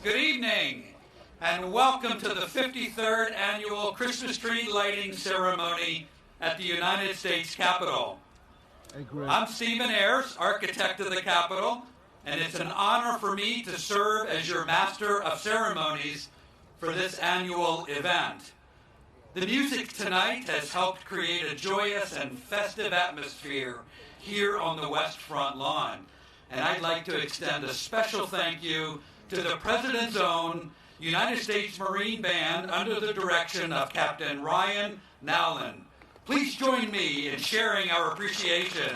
Good evening, and welcome to the 53rd Annual Christmas Tree Lighting Ceremony at the United States Capitol. I'm Stephen Ayers, architect of the Capitol, and it's an honor for me to serve as your Master of Ceremonies for this annual event. The music tonight has helped create a joyous and festive atmosphere here on the West Front lawn, and I'd like to extend a special thank you to the President's own United States Marine Band under the direction of Captain Ryan Nowlin. Please join me in sharing our appreciation.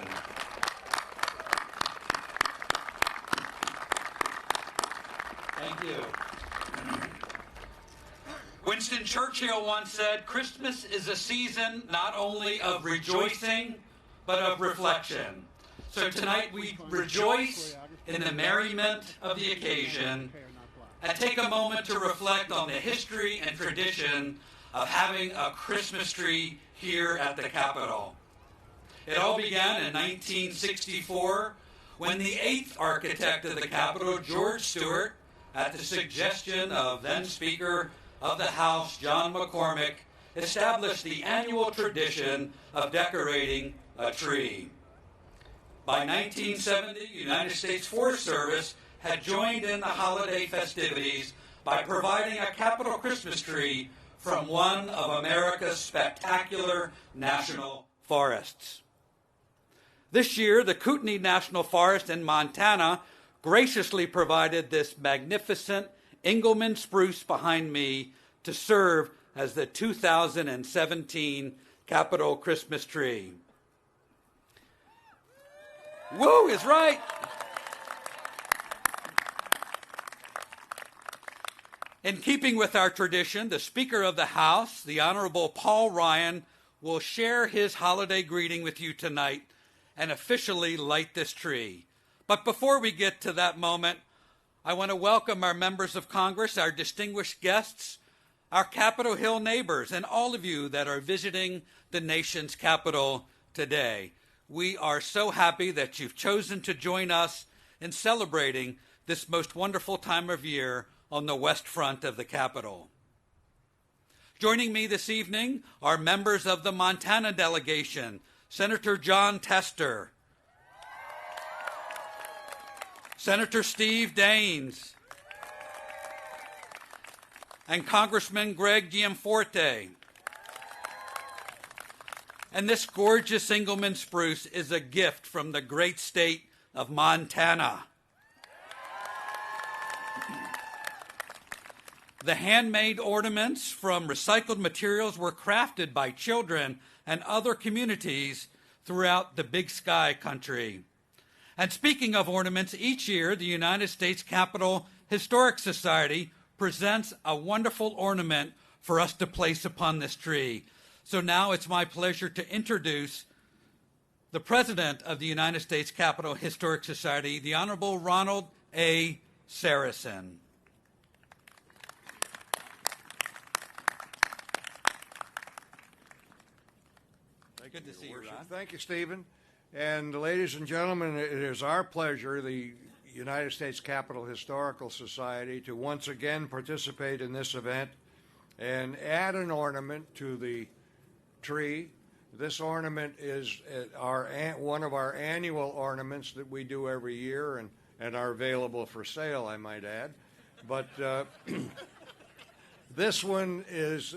Thank you. Winston Churchill once said, "Christmas is a season not only of rejoicing, but of reflection." So tonight we rejoice in the merriment of the occasion and take a moment to reflect on the history and tradition of having a Christmas tree here at the Capitol. It all began in 1964 when the 8th architect of the Capitol, George Stewart, at the suggestion of then Speaker of the House, John McCormick, established the annual tradition of decorating a tree. By 1970, the United States Forest Service had joined in the holiday festivities by providing a Capitol Christmas tree from one of America's spectacular national forests. This year, the Kootenai National Forest in Montana graciously provided this magnificent Engelmann spruce behind me to serve as the 2017 Capitol Christmas tree. Woo is right. In keeping with our tradition, the Speaker of the House, the Honorable Paul Ryan, will share his holiday greeting with you tonight and officially light this tree. But before we get to that moment, I want to welcome our members of Congress, our distinguished guests, our Capitol Hill neighbors, and all of you that are visiting the nation's capital today. We are so happy that you've chosen to join us in celebrating this most wonderful time of year on the West Front of the Capitol. Joining me this evening are members of the Montana delegation, Senator Jon Tester, Senator Steve Daines, and Congressman Greg Gianforte. And this gorgeous Engelmann spruce is a gift from the great state of Montana. The handmade ornaments from recycled materials were crafted by children and other communities throughout the Big Sky country. And speaking of ornaments, each year the United States Capitol Historic Society presents a wonderful ornament for us to place upon this tree. So now it's my pleasure to introduce the President of the United States Capitol Historic Society, the Honorable Ronald A. Saracen. Good to see you, Ron. Thank you, Stephen. And ladies and gentlemen, it is our pleasure, the United States Capitol Historical Society, to once again participate in this event and add an ornament to the tree. This ornament is one of our annual ornaments that we do every year and are available for sale, I might add. But this one is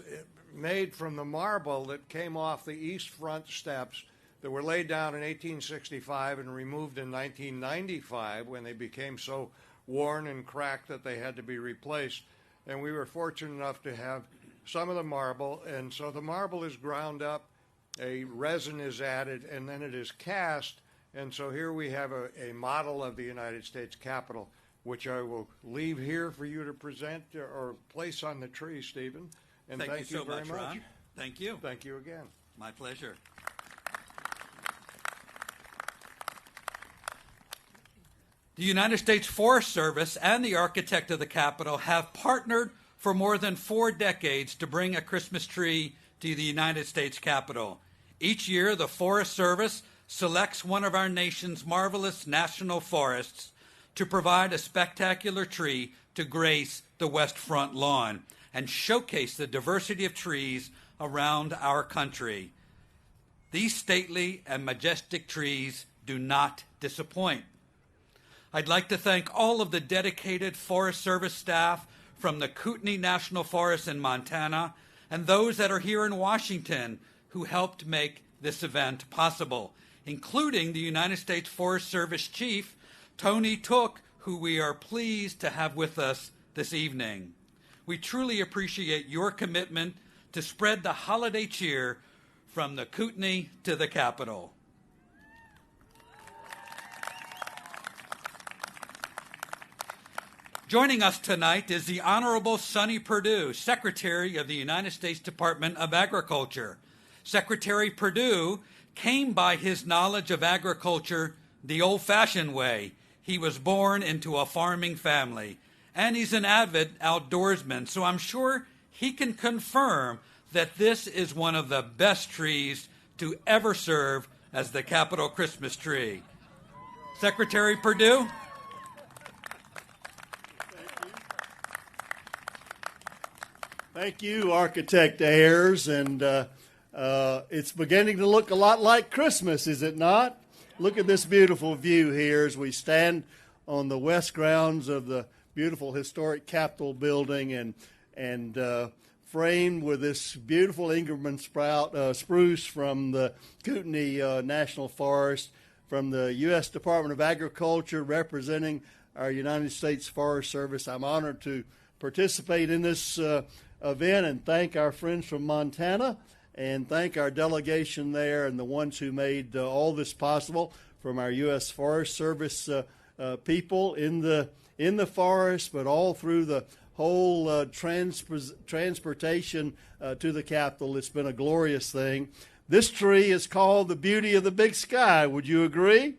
made from the marble that came off the east front steps that were laid down in 1865 and removed in 1995 when they became so worn and cracked that they had to be replaced. And we were fortunate enough to have some of the marble, and so the marble is ground up, a resin is added, and then it is cast. And so here we have a model of the United States Capitol, which I will leave here for you to present or place on the tree, Stephen. And thank you so very much, Ron. Thank you. Thank you again. My pleasure. The United States Forest Service and the architect of the Capitol have partnered for more than 4 decades to bring a Christmas tree to the United States Capitol. Each year, the Forest Service selects one of our nation's marvelous national forests to provide a spectacular tree to grace the West Front lawn and showcase the diversity of trees around our country. These stately and majestic trees do not disappoint. I'd like to thank all of the dedicated Forest Service staff from the Kootenai National Forest in Montana and those that are here in Washington who helped make this event possible, including the United States Forest Service Chief, Tony Took, who we are pleased to have with us this evening. We truly appreciate your commitment to spread the holiday cheer from the Kootenai to the Capitol. Joining us tonight is the Honorable Sonny Perdue, Secretary of the United States Department of Agriculture. Secretary Perdue came by his knowledge of agriculture the old-fashioned way. He was born into a farming family, and he's an avid outdoorsman, so I'm sure he can confirm that this is one of the best trees to ever serve as the Capitol Christmas tree. Secretary Perdue? Thank you, Architect Ayers, and it's beginning to look a lot like Christmas, is it not? Look at this beautiful view here as we stand on the west grounds of the beautiful historic Capitol building and framed with this beautiful Ingerman spruce from the Kootenai National Forest, from the U.S. Department of Agriculture representing our United States Forest Service. I'm honored to participate in this event and thank our friends from Montana and thank our delegation there and the ones who made all this possible, from our U.S. Forest Service people in the forest, but all through the whole transportation to the Capitol. It's been a glorious thing. This tree is called the Beauty of the Big Sky. Would you agree?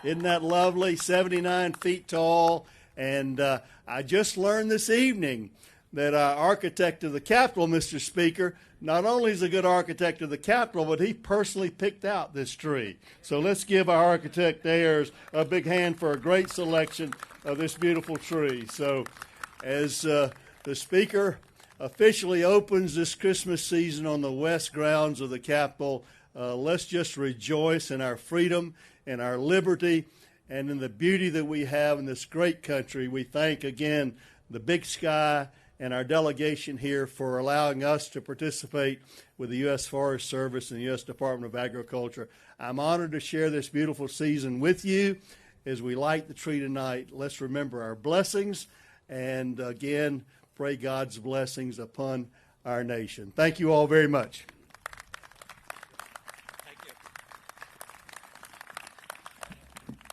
Isn't that lovely? 79 feet tall. And I just learned this evening that our architect of the Capitol, Mr. Speaker, not only is a good architect of the Capitol, but he personally picked out this tree. So let's give our architect Ayers a big hand for a great selection of this beautiful tree. So as the Speaker officially opens this Christmas season on the west grounds of the Capitol, let's just rejoice in our freedom and our liberty and in the beauty that we have in this great country. We thank again the Big Sky and our delegation here for allowing us to participate with the U.S. Forest Service and the U.S. Department of Agriculture. I'm honored to share this beautiful season with you. As we light the tree tonight, let's remember our blessings and again pray God's blessings upon our nation. Thank you all very much. Thank you.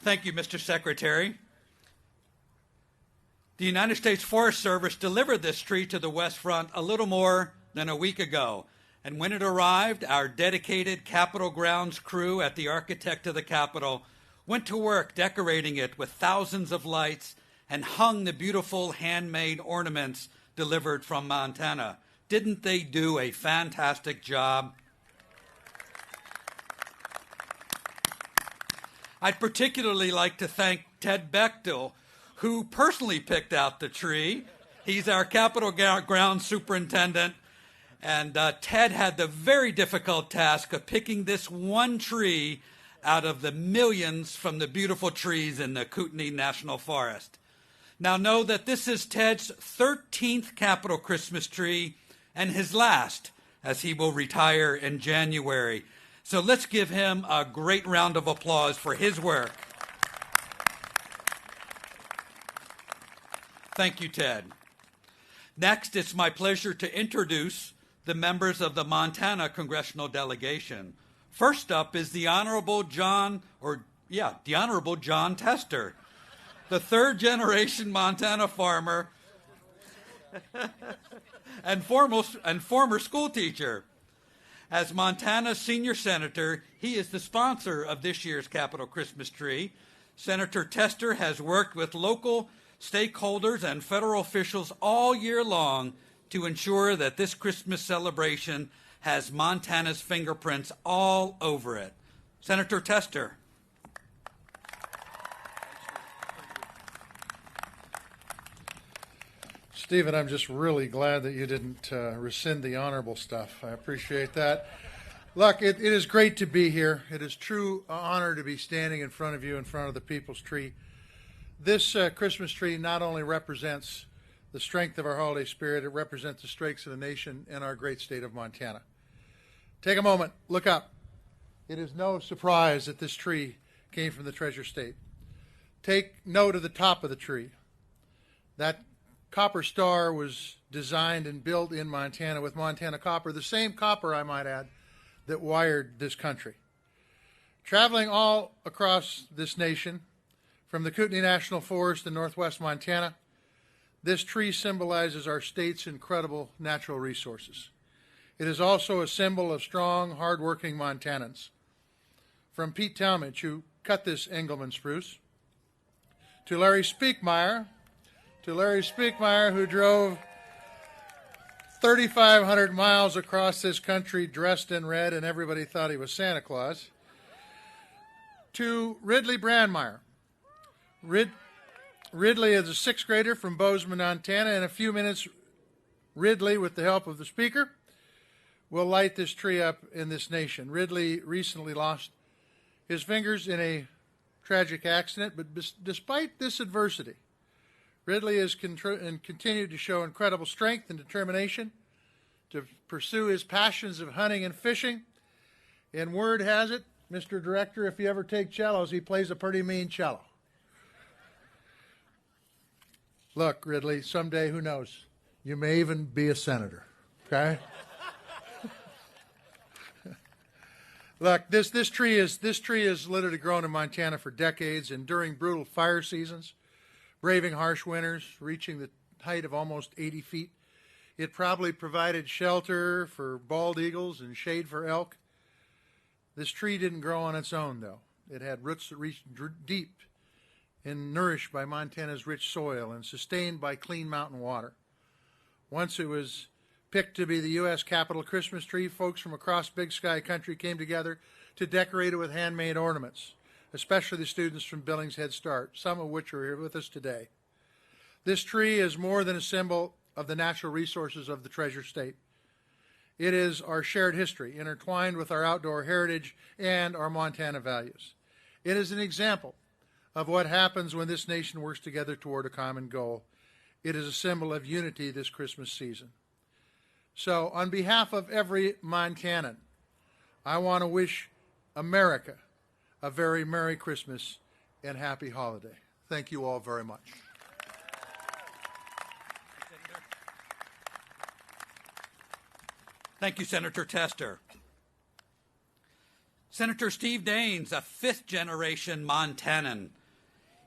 Thank you, Mr. Secretary. The United States Forest Service delivered this tree to the West Front a little more than a week ago. And when it arrived, our dedicated Capitol grounds crew at the Architect of the Capitol went to work decorating it with thousands of lights and hung the beautiful handmade ornaments delivered from Montana. Didn't they do a fantastic job? I'd particularly like to thank Ted Bechtel, who personally picked out the tree. He's our Capitol ground superintendent, and Ted had the very difficult task of picking this one tree out of the millions from the beautiful trees in the Kootenai National Forest. Now know that this is Ted's 13th Capitol Christmas tree and his last, as he will retire in January. So let's give him a great round of applause for his work. Thank you, Ted. Next, it's my pleasure to introduce the members of the Montana congressional delegation. First up is the Honorable John Tester, the third-generation Montana farmer and former school teacher. As Montana's senior senator, he is the sponsor of this year's Capitol Christmas tree. Senator Tester has worked with local stakeholders and federal officials all year long to ensure that this Christmas celebration has Montana's fingerprints all over it. Senator Tester. Stephen, I'm just really glad that you didn't rescind the honorable stuff. I appreciate that. Look, it is great to be here. It is true honor to be standing in front of you, in front of the People's Tree. This Christmas tree not only represents the strength of our holiday spirit, it represents the strengths of the nation and our great state of Montana. Take a moment, look up. It is no surprise that this tree came from the Treasure State. Take note of the top of the tree. That copper star was designed and built in Montana with Montana copper, the same copper, I might add, that wired this country. Traveling all across this nation, from the Kootenai National Forest in northwest Montana, this tree symbolizes our state's incredible natural resources. It is also a symbol of strong, hard-working Montanans. From Pete Talmadge, who cut this Engelmann spruce, to Larry Speakmeyer, who drove 3,500 miles across this country dressed in red, and everybody thought he was Santa Claus, to Ridley Brandmeier. Ridley is a sixth grader from Bozeman, Montana. In a few minutes, Ridley, with the help of the speaker, will light this tree up in this nation. Ridley recently lost his fingers in a tragic accident, but despite this adversity, Ridley has continued to show incredible strength and determination to pursue his passions of hunting and fishing. And word has it, Mr. Director, if you ever take cellos, he plays a pretty mean cello. Look, Ridley, someday, who knows, you may even be a senator, okay? Look, this tree is literally grown in Montana for decades, and during brutal fire seasons, braving harsh winters, reaching the height of almost 80 feet, it probably provided shelter for bald eagles and shade for elk. This tree didn't grow on its own, though. It had roots that reached deep and nourished by Montana's rich soil and sustained by clean mountain water. Once it was picked to be the U.S. Capitol Christmas tree, folks from across Big Sky country came together to decorate it with handmade ornaments, especially the students from Billings Head Start, some of which are here with us today. This tree is more than a symbol of the natural resources of the Treasure State. It is our shared history, intertwined with our outdoor heritage and our Montana values. It is an example of what happens when this nation works together toward a common goal. It is a symbol of unity this Christmas season. So, on behalf of every Montanan, I want to wish America a very Merry Christmas and Happy Holiday. Thank you all very much. Thank you, Senator Tester. Senator Steve Daines, a fifth-generation Montanan.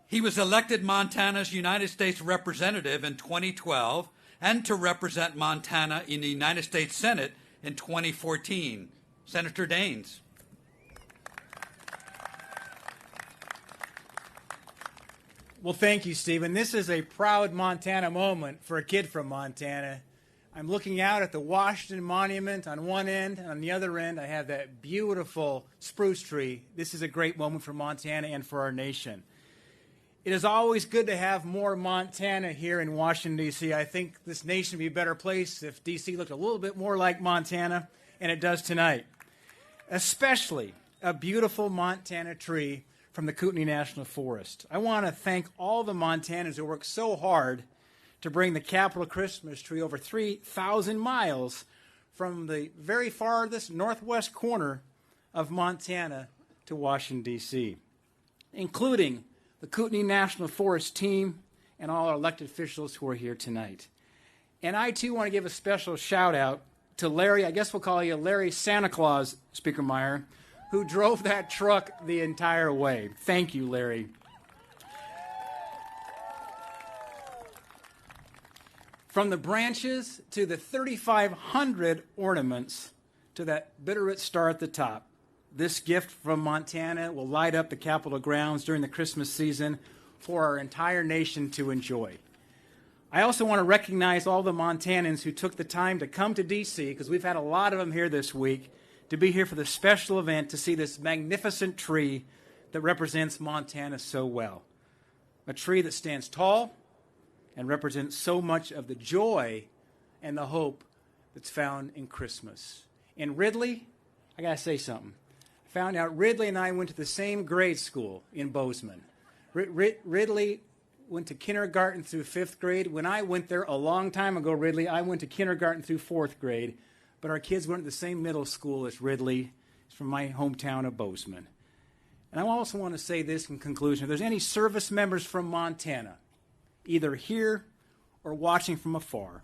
He was elected Montana's United States Representative in 2012 and to represent Montana in the United States Senate in 2014. Senator Daines. Well, thank you, Stephen. This is a proud Montana moment for a kid from Montana. I'm looking out at the Washington Monument on one end, and on the other end, I have that beautiful spruce tree. This is a great moment for Montana and for our nation. It is always good to have more Montana here in Washington, D.C. I think this nation would be a better place if D.C. looked a little bit more like Montana, and it does tonight. Especially a beautiful Montana tree from the Kootenai National Forest. I want to thank all the Montanans who worked so hard to bring the Capitol Christmas tree over 3,000 miles from the very farthest northwest corner of Montana to Washington, D.C., including the Kootenai National Forest team and all our elected officials who are here tonight. And I, too, want to give a special shout-out to Larry, I guess we'll call you Larry Santa Claus, Speaker Meyer, who drove that truck the entire way. Thank you, Larry. From the branches to the 3,500 ornaments to that Bitterroot star at the top, this gift from Montana will light up the Capitol grounds during the Christmas season for our entire nation to enjoy. I also want to recognize all the Montanans who took the time to come to D.C., because we've had a lot of them here this week, to be here for this special event to see this magnificent tree that represents Montana so well. A tree that stands tall, and represent so much of the joy and the hope that's found in Christmas. And Ridley, I got to say something. I found out Ridley and I went to the same grade school in Bozeman. Ridley went to kindergarten through 5th grade. When I went there a long time ago, Ridley, I went to kindergarten through 4th grade. But our kids went to the same middle school as Ridley. He's from my hometown of Bozeman. And I also want to say this in conclusion. If there's any service members from Montana, either here or watching from afar,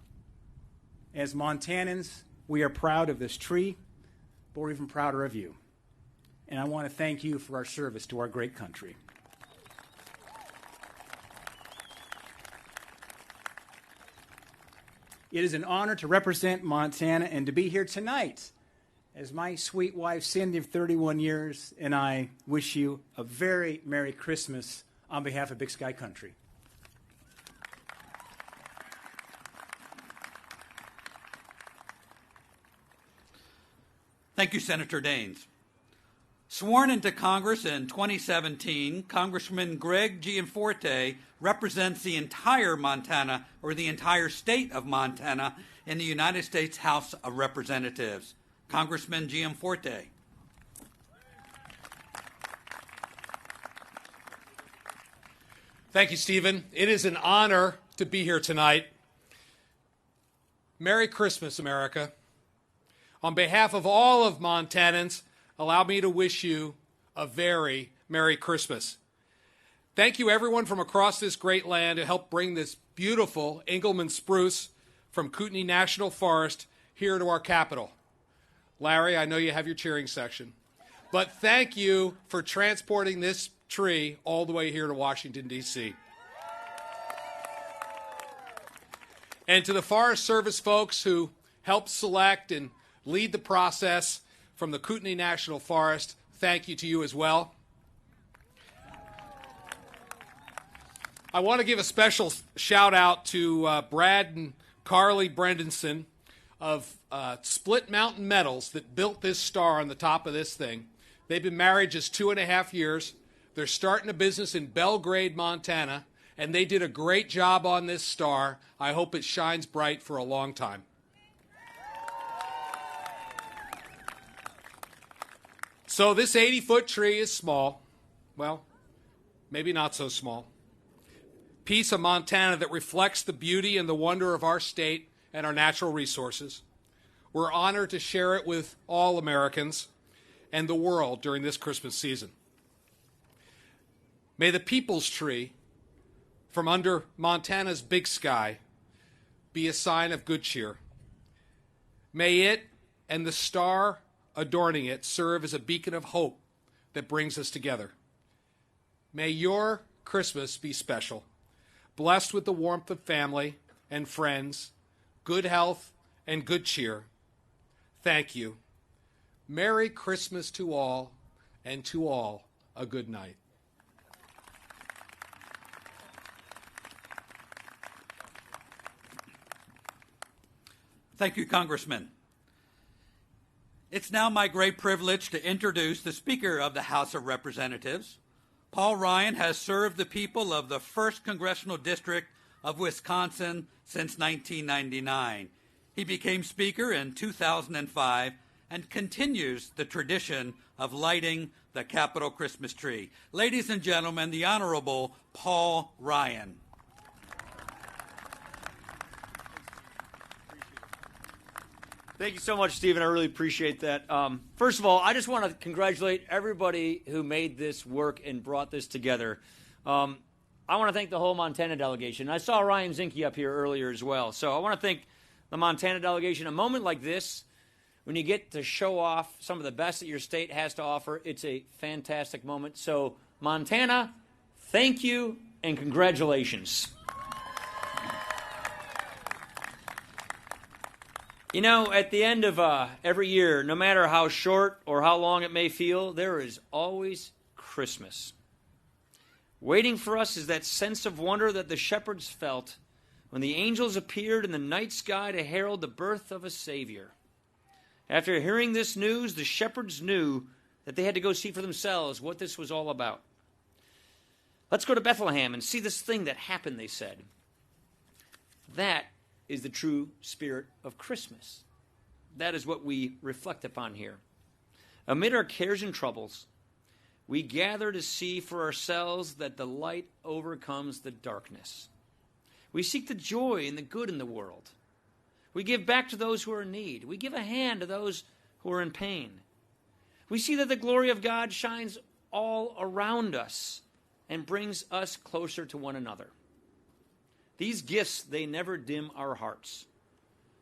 as Montanans, we are proud of this tree, but we're even prouder of you. And I want to thank you for our service to our great country. It is an honor to represent Montana and to be here tonight as my sweet wife, Cindy, of 31 years, and I wish you a very Merry Christmas on behalf of Big Sky Country. Thank you, Senator Daines. Sworn into Congress in 2017, Congressman Greg Gianforte represents the entire Montana, or the entire state of Montana, in the United States House of Representatives. Congressman Gianforte. Thank you, Stephen. It is an honor to be here tonight. Merry Christmas, America. On behalf of all of Montanans, allow me to wish you a very Merry Christmas. Thank you, everyone from across this great land who helped bring this beautiful Engelmann spruce from Kootenai National Forest here to our capital. Larry, I know you have your cheering section. But thank you for transporting this tree all the way here to Washington, D.C. And to the Forest Service folks who helped select and lead the process from the Kootenai National Forest, thank you to you as well. I want to give a special shout out to Brad and Carly Brendenson of Split Mountain Metals that built this star on the top of this thing. They've been married just 2.5 years. They're starting a business in Belgrade, Montana, and they did a great job on this star. I hope it shines bright for a long time. So this 80-foot tree is small. Well, maybe not so small. Piece of Montana that reflects the beauty and the wonder of our state and our natural resources. We're honored to share it with all Americans and the world during this Christmas season. May the people's tree from under Montana's big sky be a sign of good cheer. May it and the star adorning it serve as a beacon of hope that brings us together. May your Christmas be special, blessed with the warmth of family and friends, good health and good cheer. Thank you. Merry Christmas to all, and to all a good night. Thank you, Congressman. It's now my great privilege to introduce the Speaker of the House of Representatives. Paul Ryan has served the people of the 1st Congressional District of Wisconsin since 1999. He became Speaker in 2005 and continues the tradition of lighting the Capitol Christmas tree. Ladies and gentlemen, the Honorable Paul Ryan. Thank you so much, Stephen. I really appreciate that. First of all, I just want to congratulate everybody who made this work and brought this together. I want to thank the whole Montana delegation. I saw Ryan Zinke up here earlier as well. So I want to thank the Montana delegation. A moment like this, when you get to show off some of the best that your state has to offer, it's a fantastic moment. So Montana, thank you and congratulations. You know, at the end of every year, no matter how short or how long it may feel, there is always Christmas. Waiting for us is that sense of wonder that the shepherds felt when the angels appeared in the night sky to herald the birth of a Savior. After hearing this news, the shepherds knew that they had to go see for themselves what this was all about. Let's go to Bethlehem and see this thing that happened, they said. That is the true spirit of Christmas. That is what we reflect upon here. Amid our cares and troubles, we gather to see for ourselves that the light overcomes the darkness. We seek the joy and the good in the world. We give back to those who are in need. We give a hand to those who are in pain. We see that the glory of God shines all around us and brings us closer to one another. These gifts, they never dim our hearts.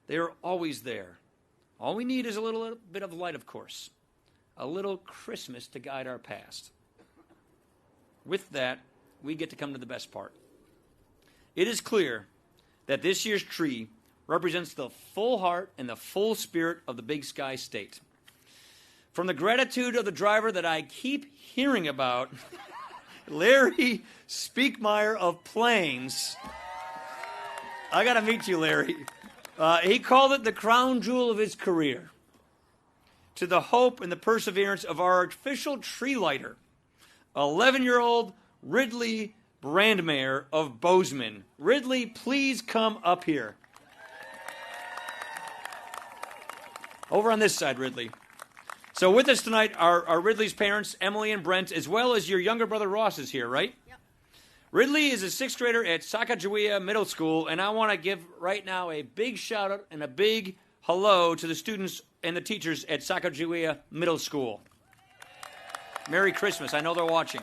They are always there. All we need is a little bit of light, of course. A little Christmas to guide our past. With that, we get to come to the best part. It is clear that this year's tree represents the full heart and the full spirit of the Big Sky State. From the gratitude of the driver that I keep hearing about, Larry Speakmeyer of Plains. I got to meet you, Larry. He called it the crown jewel of his career. To the hope and the perseverance of our official tree lighter, 11-year-old Ridley Brandmeier of Bozeman. Ridley, please come up here. Over on this side, Ridley. So with us tonight are Ridley's parents, Emily and Brent, as well as your younger brother Ross is here, right? Yep. Ridley is a 6th grader at Sacagawea Middle School, and I want to give right now a big shout out and a big hello to the students and the teachers at Sacagawea Middle School. Merry Christmas. I know they're watching.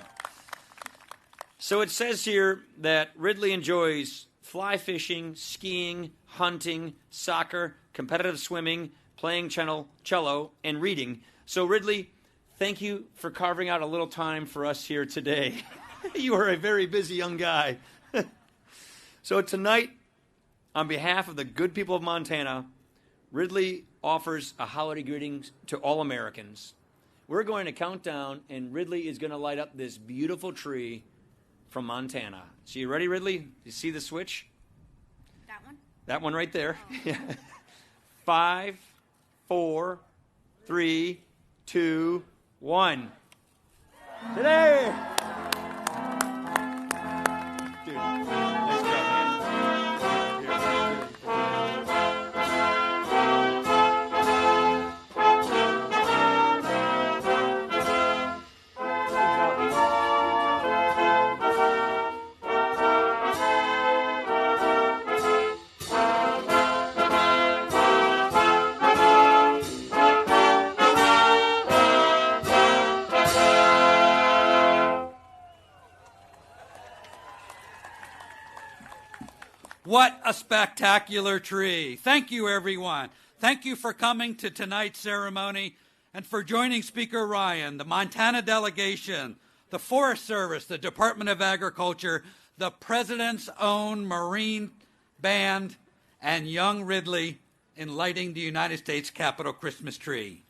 So it says here that Ridley enjoys fly fishing, skiing, hunting, soccer, competitive swimming, playing cello, and reading. So Ridley, thank you for carving out a little time for us here today. You are a very busy young guy. So tonight, on behalf of the good people of Montana, Ridley offers a holiday greetings to all Americans. We're going to count down, and Ridley is going to light up this beautiful tree from Montana. So you ready, Ridley? You see the switch? That one? That one right there. Oh. 5, 4, 3, 2, 1. Today! Dude, nice job, man. What a spectacular tree. Thank you, everyone. Thank you for coming to tonight's ceremony and for joining Speaker Ryan, the Montana delegation, the Forest Service, the Department of Agriculture, the President's own Marine Band, and young Ridley in lighting the United States Capitol Christmas tree.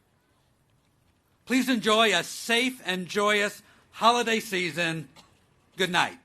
Please enjoy a safe and joyous holiday season. Good night.